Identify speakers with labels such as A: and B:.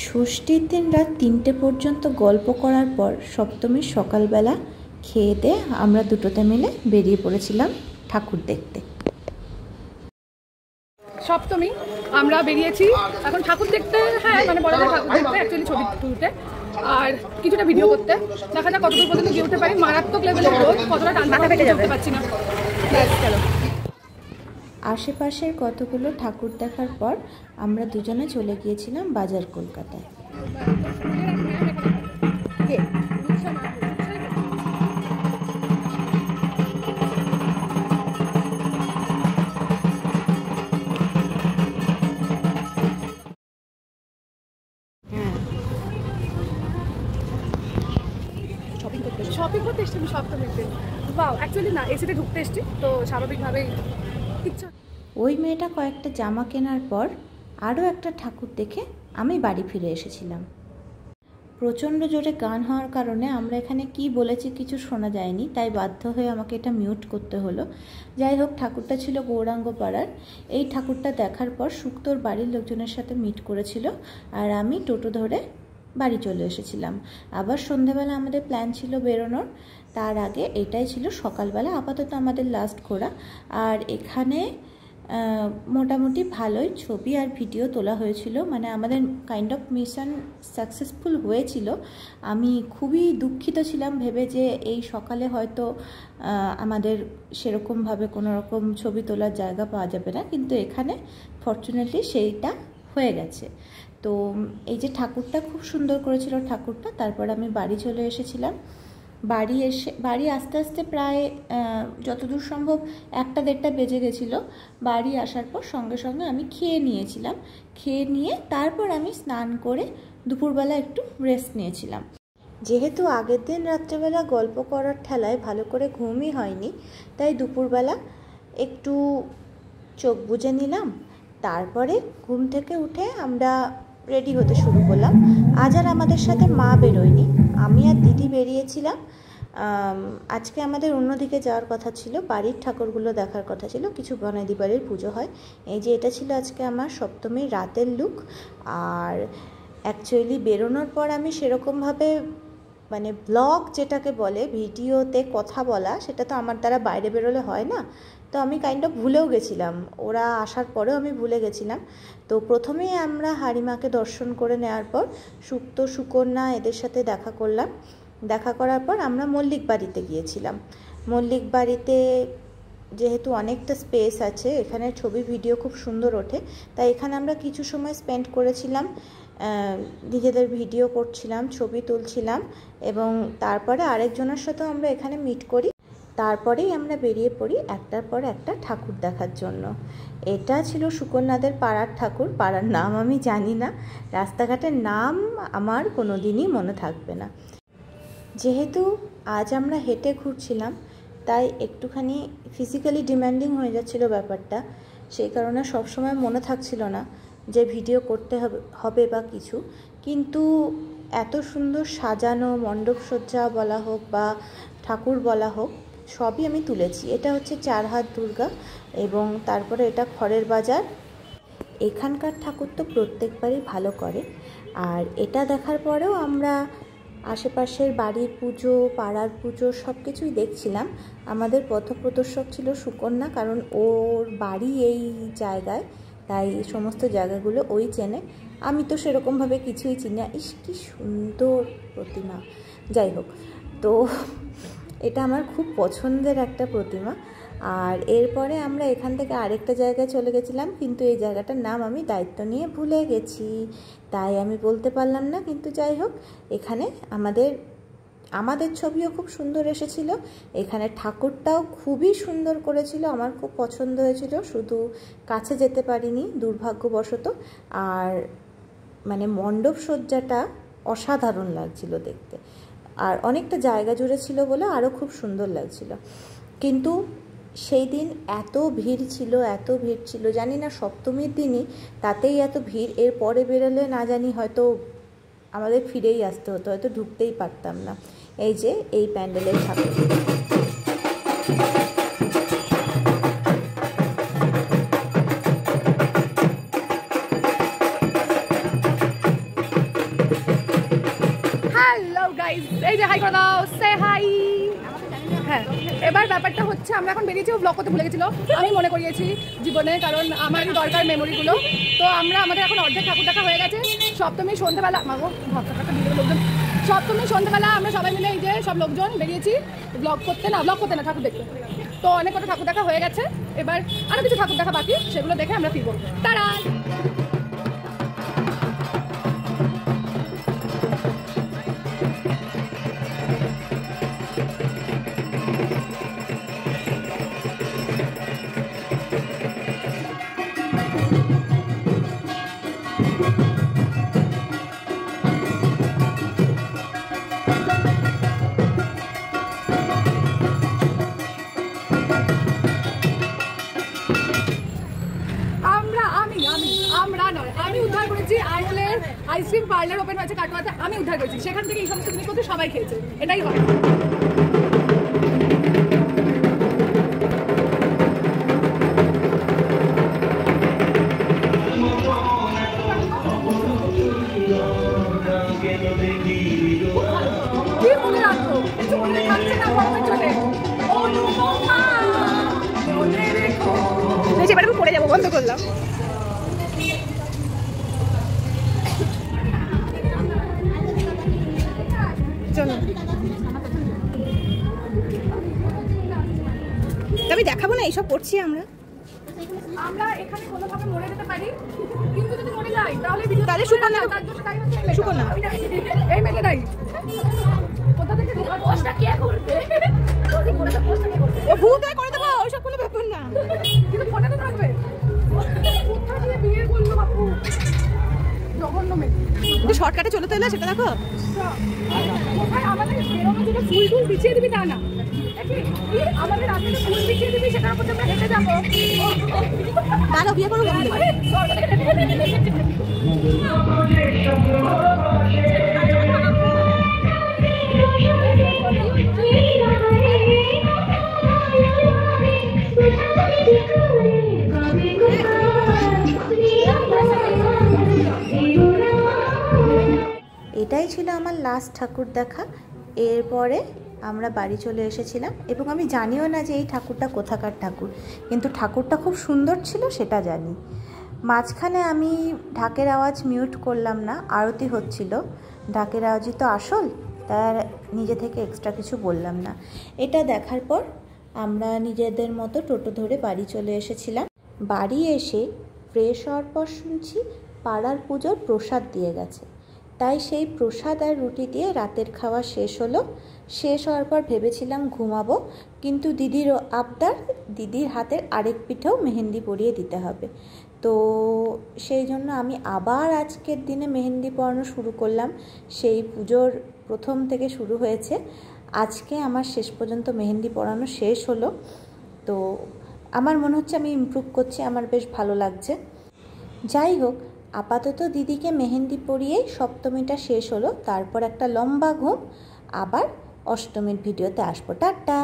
A: ষষ্ঠীর দিন রাত ৩টে পর্যন্ত গল্প করার পর সপ্তমীর সকালবেলা খেয়ে দিয়ে আমরা দুটোতে মিলে বেরিয়ে পড়েছিলাম ঠাকুর দেখতে।
B: সপ্তমী আমরা বেরিয়েছি এখন ঠাকুর দেখতে, হ্যাঁ মানে বড়দের ঠাকুর দেখতে, অ্যাকচুয়ালি ছবি তুলতে আর কিছুটা ভিডিও করতে। দেখা যাক কতদূর পর্যন্ত গিয়ে উঠতে পারি। মারাত্মক লেভেলের রোদ, কতটা টান্ডা পেটে যেতে পারছি না। চলো।
A: আশেপাশের কতগুলো ঠাকুর দেখার পর আমরা দুজনে চলে গিয়েছিলাম বাজার কলকাতায়।
B: শপিং করতে এসছি আমি সপ্তমীতে। বাও, অ্যাকচুয়ালি না, এসিতে ঢুকতে এসছি তো স্বাভাবিকভাবেই ইচ্ছা।
A: ওই মেয়েটা কয়েকটা জামা কেনার পর আরও একটা ঠাকুর দেখে আমি বাড়ি ফিরে এসেছিলাম। প্রচণ্ড জোরে গান হওয়ার কারণে আমরা এখানে কি বলেছি কিছু শোনা যায়নি, তাই বাধ্য হয়ে আমাকে এটা মিউট করতে হলো। যাই হোক, ঠাকুরটা ছিল গৌরাঙ্গ পাড়ার। এই ঠাকুরটা দেখার পর শুক্তোর বাড়ির লোকজনের সাথে মিট করেছিল আর আমি টোটো ধরে বাড়ি চলে এসেছিলাম। আবার সন্ধেবেলা আমাদের প্ল্যান ছিল বেরোনোর, তার আগে এটাই ছিল সকালবেলা আপাতত আমাদের লাস্ট ঘোরা। আর এখানে মোটামুটি ভালোই ছবি আর ভিডিও তোলা হয়েছিল, মানে আমাদের কাইন্ড অফ মিশন সাকসেসফুল হয়েছিল। আমি খুবই দুঃখিত ছিলাম ভেবে যে এই সকালে হয়তো আমাদের সেরকমভাবে কোনো রকম ছবি তোলার জায়গা পাওয়া যাবে না, কিন্তু এখানে ফরচুনেটলি সেইটা হয়ে গেছে। তো এই যে ঠাকুরটা খুব সুন্দর করেছিল ঠাকুরটা, তারপর আমি বাড়ি চলে এসেছিলাম। বাড়ি আস্তে আস্তে প্রায় যতদূর সম্ভব 1-1:30 বেজে গেছিলো। বাড়ি আসার পর সঙ্গে সঙ্গে আমি খেয়ে নিয়েছিলাম। খেয়ে নিয়ে তারপর আমি স্নান করে দুপুরবেলা একটু রেস্ট নিয়েছিলাম। যেহেতু আগের দিন রাত্রেবেলা গল্প করার ঠেলায় ভালো করে ঘুমই হয়নি, তাই দুপুরবেলা একটু চোখ বুজে নিলাম। তারপরে ঘুম থেকে উঠে আমরা রেডি হতে শুরু করলাম। আজ আর আমাদের সাথে মা বেরোয়নি, আমি আর দিদি বেরিয়েছিলাম। আজকে আমাদের অন্যদিকে যাওয়ার কথা ছিল, বাড়ির ঠাকুরগুলো দেখার কথা ছিল, কিছু বনেদি বাড়ির পুজো হয়। এই যে এটা ছিল আজকে আমার সপ্তমীর রাতের লুক। আর অ্যাকচুয়ালি বেরোনোর পর আমি সেরকমভাবে মানে ব্লগ যেটাকে বলে ভিডিওতে কথা বলা, সেটা তো আমার দ্বারা বাইরে বেরোলে হয় না। তো আমি কাইন্ড অফ ভুলেও গেছিলাম, ওরা আসার পরেও আমি ভুলে গেছিলাম। তো প্রথমেই আমরা হাড়িমাকে দর্শন করে নেওয়ার পর সুক্ত সুকন্যা এদের সাথে দেখা করলাম। দেখা করার পর আমরা মল্লিক বাড়িতে গিয়েছিলাম। মল্লিক বাড়িতে যেহেতু অনেকটা স্পেস আছে, এখানে ছবি ভিডিও খুব সুন্দর ওঠে, তাই এখানে আমরা কিছু সময় স্পেন্ড করেছিলাম, নিজেদের ভিডিও করছিলাম, ছবি তুলছিলাম এবং তারপরে আরেকজনের সাথেও আমরা এখানে মিট করি। তারপরেই আমরা বেরিয়ে পড়ি একটার পর একটা ঠাকুর দেখার জন্য। এটা ছিল সুকন্যাদের পাড়ার ঠাকুর। পাড়ার নাম আমি জানি না, রাস্তাঘাটের নাম আমার কোনো দিনই মনে থাকবে না। যেহেতু আজ আমরা হেঁটে ঘুরছিলাম, তাই একটুখানি ফিজিক্যালি ডিম্যান্ডিং হয়ে যাচ্ছিল ব্যাপারটা। সেই কারণে সবসময় মনে থাকছিল না যে ভিডিও করতে হবে বা কিছু। কিন্তু এত সুন্দর সাজানো মণ্ডপসজ্জা বলা হোক বা ঠাকুর বলা হোক, সবই আমি তুলেছি। এটা হচ্ছে 4 হাত দুর্গা এবং তারপরে এটা খড়ের বাজার। এখানকার ঠাকুর তো প্রত্যেকবারই ভালো করে। আর এটা দেখার পরেও আমরা আশেপাশের বাড়ির পুজো, পাড়ার পুজো সব কিছুই দেখছিলাম। আমাদের পথপ্রদর্শক ছিল সুকন্যা, কারণ ওর বাড়ি এই জায়গায়, তাই সমস্ত জায়গাগুলো ওই চেনে। আমি তো সেরকমভাবে কিছুই চিনি না। ইস, কি সুন্দর প্রতিমা! যাই হোক, তো এটা আমার খুব পছন্দের একটা প্রতিমা। আর এরপরে আমরা এখান থেকে আরেকটা জায়গায় চলে গেছিলাম, কিন্তু এই জায়গাটার নাম আমি দায়িত্ব নিয়ে ভুলে গেছি, তাই আমি বলতে পারলাম না। কিন্তু যাই হোক, এখানে আমাদের ছবিও খুব সুন্দর এসেছিল। এখানে ঠাকুরটাও খুবই সুন্দর করেছিল, আমার খুব পছন্দ হয়েছিল। শুধু কাছে যেতে পারিনি দুর্ভাগ্যবশত। আর মানে মণ্ডপ সজ্জাটা অসাধারণ লাগছিল দেখতে, আর অনেকটা জায়গা জুড়ে ছিল বলে আরও খুব সুন্দর লাগছিল। কিন্তু সেই দিন এত ভিড় ছিল, জানি না সপ্তমীর দিনই তাতেই এত ভিড়। এর পরে বেরোলে না জানি হয়তো আমাদের ফিরেই আসতে হতো, হয়তো ঢুকতেই পারতাম না। এই যে এই প্যান্ডেলের ঠাকুর।
B: যে হাই করে দাও, সে হাই। হ্যাঁ, এবার ব্যাপারটা হচ্ছে আমরা এখন বেরিয়েছি, ও ব্লগ করতে ভুলে গেছিলো, আমি মনে করিয়েছি জীবনে, কারণ আমারই দরকার মেমোরিগুলো। তো আমাদের এখন অর্ধেক ঠাকুর দেখা হয়ে গেছে। সপ্তমী সন্ধ্যেবেলা লোকজন, সপ্তমী সন্ধ্যেবেলা আমরা সবাই মিলে এই যে সব লোকজন বেরিয়েছি ব্লগ করতে না ঠাকুর দেখতে। তো অনেক কটা ঠাকুর দেখা হয়ে গেছে, এবার আরও কিছু ঠাকুর দেখা বাকি, সেগুলো দেখে আমরা ফিরবো। তারা আমি উদ্ধার করেছি আইলের আইসক্রিম পার্লার ওপেন হয়েছে কাটোয়াতে, আমি উদ্ধার করেছি, সেখান থেকে এই সমস্ত জিনিসপত্র সবাই খেয়েছে, এটাই হয়। কি মনে রাখবো, কিছু মনে থাকছে না গরমের চলে, এবার আমি পড়ে যাবো, বন্ধ করলাম।
A: আমি দেখাবো না এইসব করছি
B: আমরা এখানে কোনোভাবে মরে যেতে পারি, কিন্তু যদি মরে যাই তাহলে
A: তাহলে শুকো না
B: এই মেলে নাই কোথা থেকে পোস্টটা কে করবে,
A: ও ভূত করে দেবো, ওইসব কোনো ব্যাপার না,
B: কিন্তু ফোনে তো থাকবে। কোথা দিয়ে বিয়ে করলো বাপু, জঘন্য মেয়ে,
A: শর্টকাটে চলে তো এলো, সেটা দেখো।
B: কোথায় আমাদের ফুল টুল বিছিয়ে দিবি তা না, আমাদের রাতে ফুল বিছিয়ে দিবি, সেটার উপর আমরা হেঁটে যাবো,
A: তাহলে বিয়ে করবো। এটাই ছিল আমার লাস্ট ঠাকুর দেখা। এরপরে আমরা বাড়ি চলে এসেছিলাম এবং আমি জানিও না যে এই ঠাকুরটা কোথাকার ঠাকুর, কিন্তু ঠাকুরটা খুব সুন্দর ছিল সেটা জানি। মাঝখানে আমি ঢাকের আওয়াজ মিউট করলাম না, আরতি হচ্ছিল, ঢাকের আওয়াজই তো আসল, তার নিজে থেকে এক্সট্রা কিছু বললাম না। এটা দেখার পর আমরা নিজেদের মতো টোটো ধরে বাড়ি চলে এসেছিলাম। বাড়ি এসে ফ্রেশ হওয়ার পর শুনছি পাড়ার পুজোর প্রসাদ দিয়ে গেছে, তাই সেই প্রসাদ আর রুটি দিয়ে রাতের খাওয়া শেষ হলো। শেষ হওয়ার পর ভেবেছিলাম ঘুমাবো, কিন্তু দিদির আবদার, দিদির হাতের আরেক পিঠেও মেহেন্দি পরিয়ে দিতে হবে। তো সেই জন্য আমি আবার আজকের দিনে মেহেন্দি পরানো শুরু করলাম। সেই পুজোর প্রথম থেকে শুরু হয়েছে, আজকে আমার শেষ পর্যন্ত মেহেন্দি পরানো শেষ হলো। তো আমার মনে হচ্ছে আমি ইমপ্রুভ করছি, আমার বেশ ভালো লাগছে। যাই হোক, আপাতত দিদিকে মেহেন্দি পরিয়েই সপ্তমীটা শেষ হলো, তারপর একটা লম্বা ঘুম, আবার অষ্টমীর ভিডিওতে আসবো। টাটা।